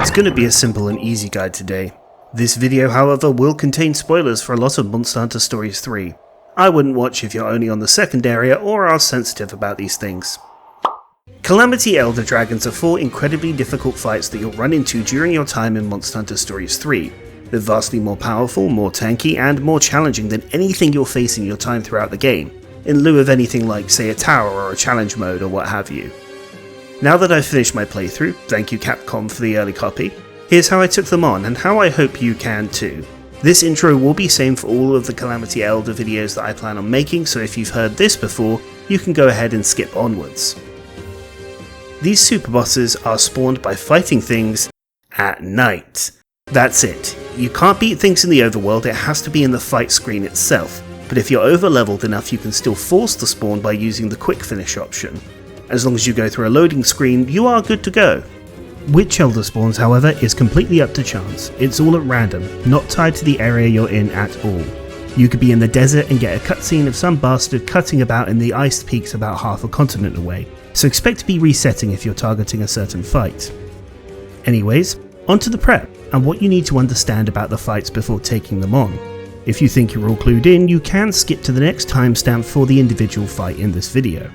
It's going to be a simple and easy guide today. This video, however, will contain spoilers for a lot of Monster Hunter Stories 3. I wouldn't watch if you're only on the second area or are sensitive about these things. Calamity Elder Dragons are 4 incredibly difficult fights that you'll run into during your time in Monster Hunter Stories 3. They're vastly more powerful, more tanky, and more challenging than anything you'll face in your time throughout the game, in lieu of anything like, say, a tower or a challenge mode or what have you. Now that I've finished my playthrough, thank you Capcom for the early copy, here's how I took them on and how I hope you can too. This intro will be same for all of the Calamity Elder videos that I plan on making, so if you've heard this before, you can go ahead and skip onwards. These super bosses are spawned by fighting things at night. That's it. You can't beat things in the overworld, it has to be in the fight screen itself, but if you're over leveled enough you can still force the spawn by using the quick finish option. As long as you go through a loading screen, you are good to go. Which Elder spawns, however, is completely up to chance. It's all at random, not tied to the area you're in at all. You could be in the desert and get a cutscene of some bastard cutting about in the iced peaks about half a continent away, so expect to be resetting if you're targeting a certain fight. Anyways, onto the prep, and what you need to understand about the fights before taking them on. If you think you're all clued in, you can skip to the next timestamp for the individual fight in this video.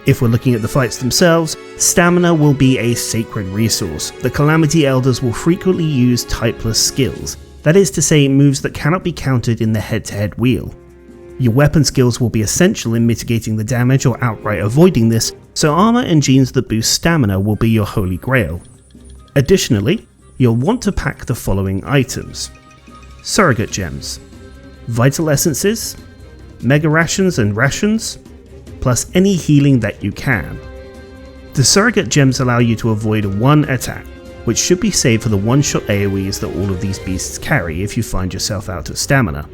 If we're looking at the fights themselves, stamina will be a sacred resource. The Calamity Elders will frequently use typeless skills, that is to say moves that cannot be countered in the head-to-head wheel. Your weapon skills will be essential in mitigating the damage or outright avoiding this, so armor and genes that boost stamina will be your holy grail. Additionally, you'll want to pack the following items: surrogate gems, vital essences, mega rations and rations, plus any healing that you can. The surrogate gems allow you to avoid one attack, which should be saved for the one-shot AoEs that all of these beasts carry if you find yourself out of stamina.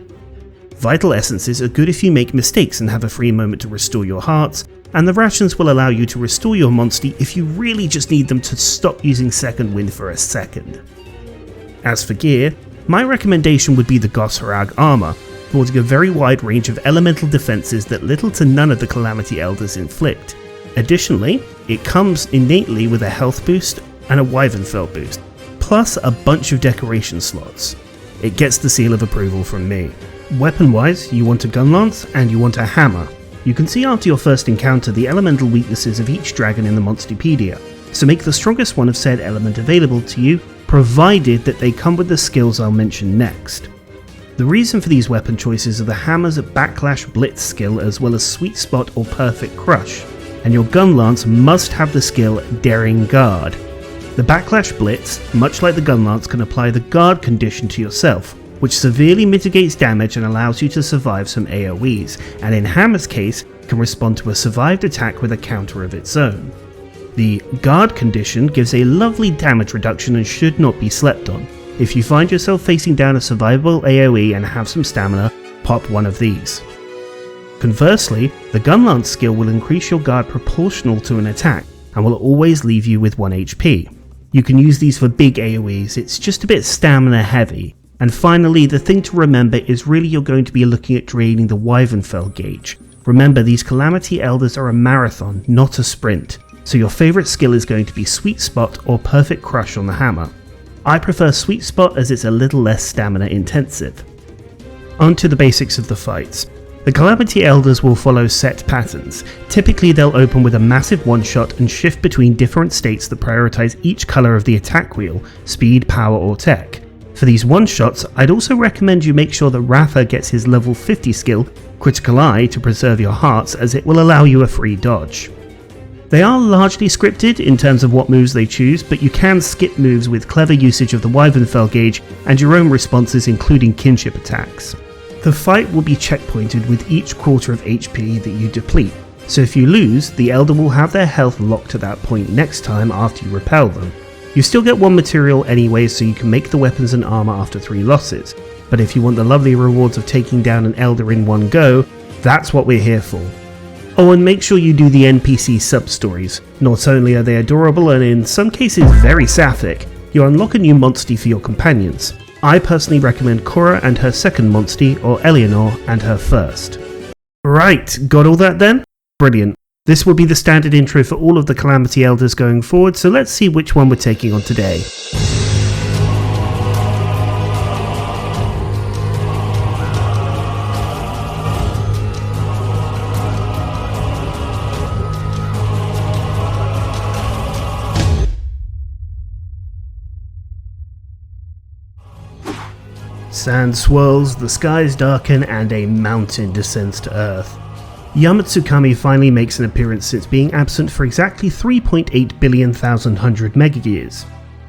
Vital essences are good if you make mistakes and have a free moment to restore your hearts, and the rations will allow you to restore your monstie if you really just need them to stop using second wind for a second. As for gear, my recommendation would be the Gosharag armor, sporting a very wide range of elemental defenses that little to none of the Calamity Elders inflict. Additionally, it comes innately with a health boost and a Wyvernfell boost, plus a bunch of decoration slots. It gets the seal of approval from me. Weapon wise, you want a gun lance and you want a hammer. You can see after your first encounter the elemental weaknesses of each dragon in the Monsterpedia, so make the strongest one of said element available to you, provided that they come with the skills I'll mention next. The reason for these weapon choices are the hammer's Backlash Blitz skill as well as Sweet Spot or Perfect Crush, and your gun lance must have the skill Daring Guard. The Backlash Blitz, much like the gun lance, can apply the guard condition to yourself, which severely mitigates damage and allows you to survive some AoEs, and in Hammer's case, can respond to a survived attack with a counter of its own. The guard condition gives a lovely damage reduction and should not be slept on. If you find yourself facing down a survivable AoE and have some stamina, pop one of these. Conversely, the gun lance skill will increase your guard proportional to an attack and will always leave you with 1 HP. You can use these for big AoEs, it's just a bit stamina heavy. And finally, the thing to remember is really you're going to be looking at draining the Wyvernfell gauge. Remember, these Calamity Elders are a marathon, not a sprint, so your favourite skill is going to be Sweet Spot or Perfect Crush on the hammer. I prefer Sweet Spot as it's a little less stamina intensive. On to the basics of the fights. The Calamity Elders will follow set patterns. Typically they'll open with a massive one-shot and shift between different states that prioritise each colour of the attack wheel, speed, power or tech. For these one-shots, I'd also recommend you make sure that Ratha gets his level 50 skill, Critical Eye, to preserve your hearts, as it will allow you a free dodge. They are largely scripted in terms of what moves they choose, but you can skip moves with clever usage of the Wyvernfell gauge and your own responses including kinship attacks. The fight will be checkpointed with each quarter of HP that you deplete, so if you lose, the Elder will have their health locked to that point next time after you repel them. You still get 1 material anyway, so you can make the weapons and armor after 3 losses, but if you want the lovely rewards of taking down an Elder in one go, that's what we're here for. Oh, and make sure you do the NPC sub-stories. Not only are they adorable and in some cases very sapphic, you unlock a new monstie for your companions. I personally recommend Cora and her second monstie, or Eleanor and her first. Right, got all that then? Brilliant. This will be the standard intro for all of the Calamity Elders going forward, so let's see which one we're taking on today. Sand swirls, the skies darken, and a mountain descends to Earth. Yama Tsukami finally makes an appearance since being absent for exactly 3.8 billion thousand hundred megayears.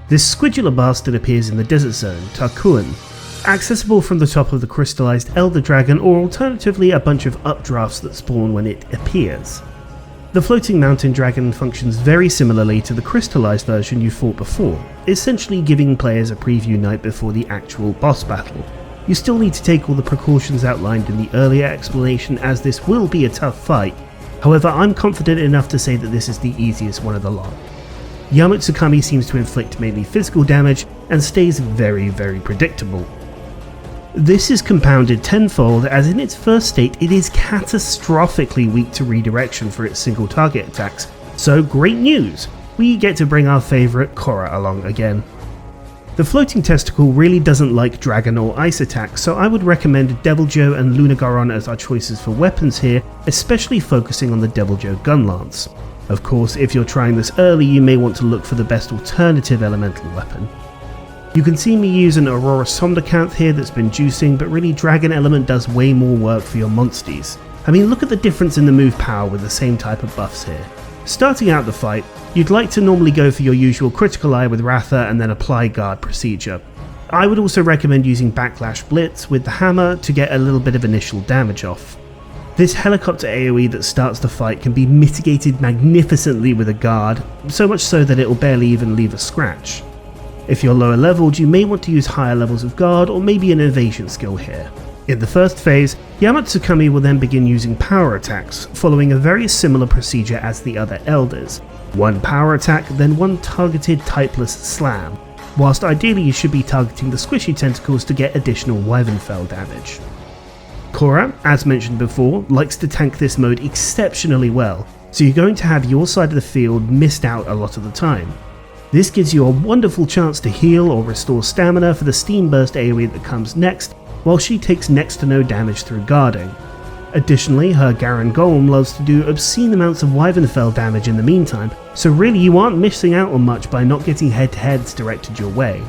This squidular bastard appears in the desert zone, Tarkuan, accessible from the top of the crystallized Elder Dragon, or alternatively a bunch of updrafts that spawn when it appears. The floating mountain dragon functions very similarly to the crystallized version you fought before, essentially giving players a preview night before the actual boss battle. You still need to take all the precautions outlined in the earlier explanation, as this will be a tough fight. However, I'm confident enough to say that this is the easiest one of the lot. Yama Tsukami seems to inflict mainly physical damage and stays very predictable. This is compounded tenfold, as in its first state it is catastrophically weak to redirection for its single target attacks, so great news! We get to bring our favourite Korra along again. The floating testicle really doesn't like dragon or ice attacks, so I would recommend Deviljho and Lunagoron as our choices for weapons here, especially focusing on the Deviljho gun lance. Of course, if you're trying this early, you may want to look for the best alternative elemental weapon. You can see me use an Aurora Somnicanth here that's been juicing, but really Dragon Element does way more work for your monsties. I mean, look at the difference in the move power with the same type of buffs here. Starting out the fight, you'd like to normally go for your usual critical eye with Ratha and then apply guard procedure. I would also recommend using Backlash Blitz with the hammer to get a little bit of initial damage off. This helicopter AoE that starts the fight can be mitigated magnificently with a guard, so much so that it will barely even leave a scratch. If you're lower leveled, you may want to use higher levels of guard or maybe an evasion skill here. In the first phase, Yama Tsukami will then begin using power attacks, following a very similar procedure as the other elders. One power attack, then one targeted typeless slam, whilst ideally you should be targeting the squishy tentacles to get additional Wyvernfell damage. Korra, as mentioned before, likes to tank this mode exceptionally well, so you're going to have your side of the field missed out a lot of the time. This gives you a wonderful chance to heal or restore stamina for the Steam Burst AoE that comes next, while she takes next to no damage through guarding. Additionally, her Garen Golem loves to do obscene amounts of Wyvernfell damage in the meantime, so really you aren't missing out on much by not getting head-to-heads directed your way.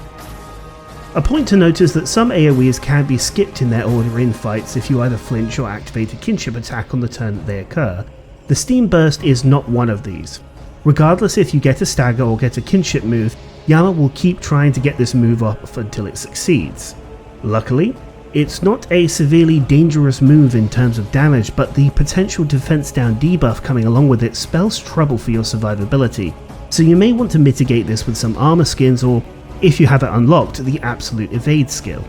A point to note is that some AoEs can be skipped in their order in fights if you either flinch or activate a kinship attack on the turn that they occur. The Steam Burst is not one of these. Regardless if you get a stagger or get a kinship move, Yama will keep trying to get this move off until it succeeds. Luckily, it's not a severely dangerous move in terms of damage, but the potential defense down debuff coming along with it spells trouble for your survivability, so you may want to mitigate this with some armor skins or, if you have it unlocked, the absolute evade skill.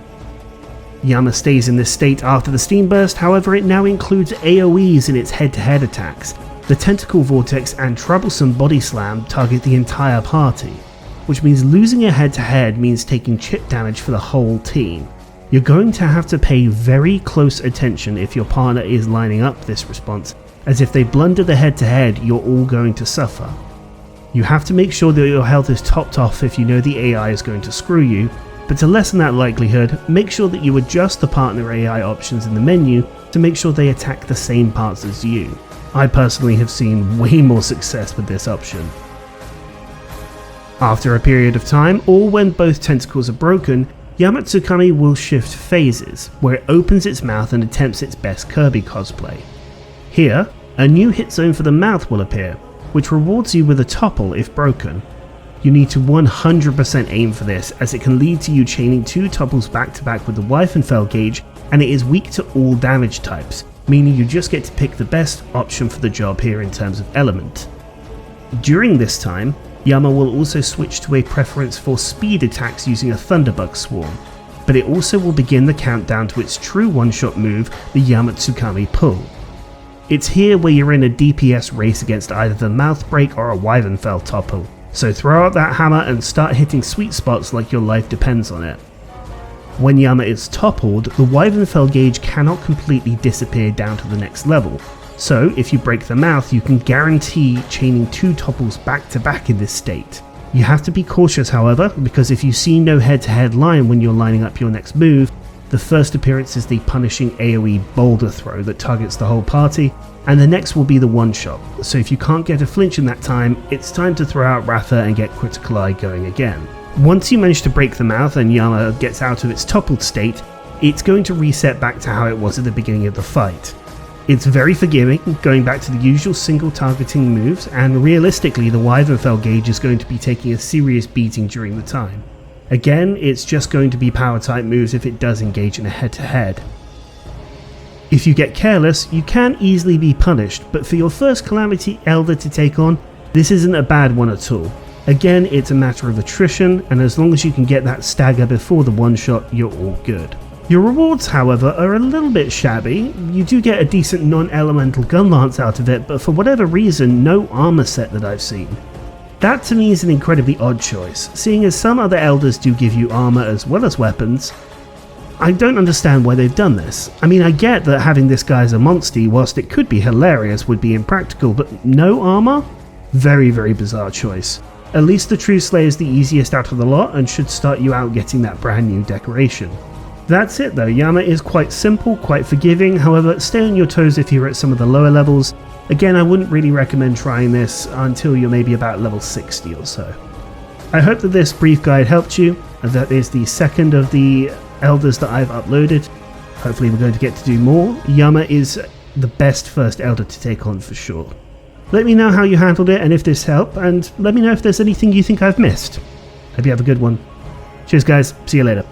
Yama stays in this state after the Steam Burst, however it now includes AoEs in its head-to-head attacks. The Tentacle Vortex and Troublesome Body Slam target the entire party, which means losing a head-to-head means taking chip damage for the whole team. You're going to have to pay very close attention if your partner is lining up this response, as if they blunder the head-to-head, you're all going to suffer. You have to make sure that your health is topped off if you know the AI is going to screw you, but to lessen that likelihood, make sure that you adjust the partner AI options in the menu to make sure they attack the same parts as you. I personally have seen way more success with this option. After a period of time, or when both tentacles are broken, Yama Tsukami will shift phases, where it opens its mouth and attempts its best Kirby cosplay. Here, a new hit zone for the mouth will appear, which rewards you with a topple if broken. You need to 100% aim for this, as it can lead to you chaining two topples back to back with the Wyvernfell gauge, and it is weak to all damage types, meaning you just get to pick the best option for the job here in terms of element. During this time, Yama will also switch to a preference for speed attacks using a Thunderbug Swarm, but it also will begin the countdown to its true one-shot move, the Yama Tsukami Pull. It's here where you're in a DPS race against either the Mouth Break or a Wyvernfell topple, so throw out that hammer and start hitting sweet spots like your life depends on it. When Yama is toppled, the Wyvernfell gauge cannot completely disappear down to the next level, so if you break the mouth you can guarantee chaining two topples back to back in this state. You have to be cautious however, because if you see no head-to-head line when you're lining up your next move, the first appearance is the punishing AoE boulder throw that targets the whole party, and the next will be the one-shot, so if you can't get a flinch in that time, it's time to throw out Ratha and get Critical Eye going again. Once you manage to break the mouth and Yama gets out of its toppled state, it's going to reset back to how it was at the beginning of the fight. It's very forgiving, going back to the usual single targeting moves, and realistically the Wyvernfell gauge is going to be taking a serious beating during the time. Again, it's just going to be power type moves if it does engage in a head-to-head. If you get careless, you can easily be punished, but for your first Calamity Elder to take on, this isn't a bad one at all. Again, it's a matter of attrition, and as long as you can get that stagger before the one-shot, you're all good. Your rewards, however, are a little bit shabby. You do get a decent non-elemental gun lance out of it, but for whatever reason, no armor set that I've seen. That to me is an incredibly odd choice, seeing as some other elders do give you armor as well as weapons. I don't understand why they've done this. I mean, I get that having this guy as a monster, whilst it could be hilarious, would be impractical, but no armor? Very, very bizarre choice. At least the True Slayer is the easiest out of the lot and should start you out getting that brand new decoration. That's it though, Yama is quite simple, quite forgiving, however stay on your toes if you're at some of the lower levels. Again, I wouldn't really recommend trying this until you're maybe about level 60 or so. I hope that this brief guide helped you, and that is the second of the elders that I've uploaded. Hopefully we're going to get to do more. Yama is the best first elder to take on for sure. Let me know how you handled it and if this helped, and let me know if there's anything you think I've missed. Hope you have a good one. Cheers guys, see you later.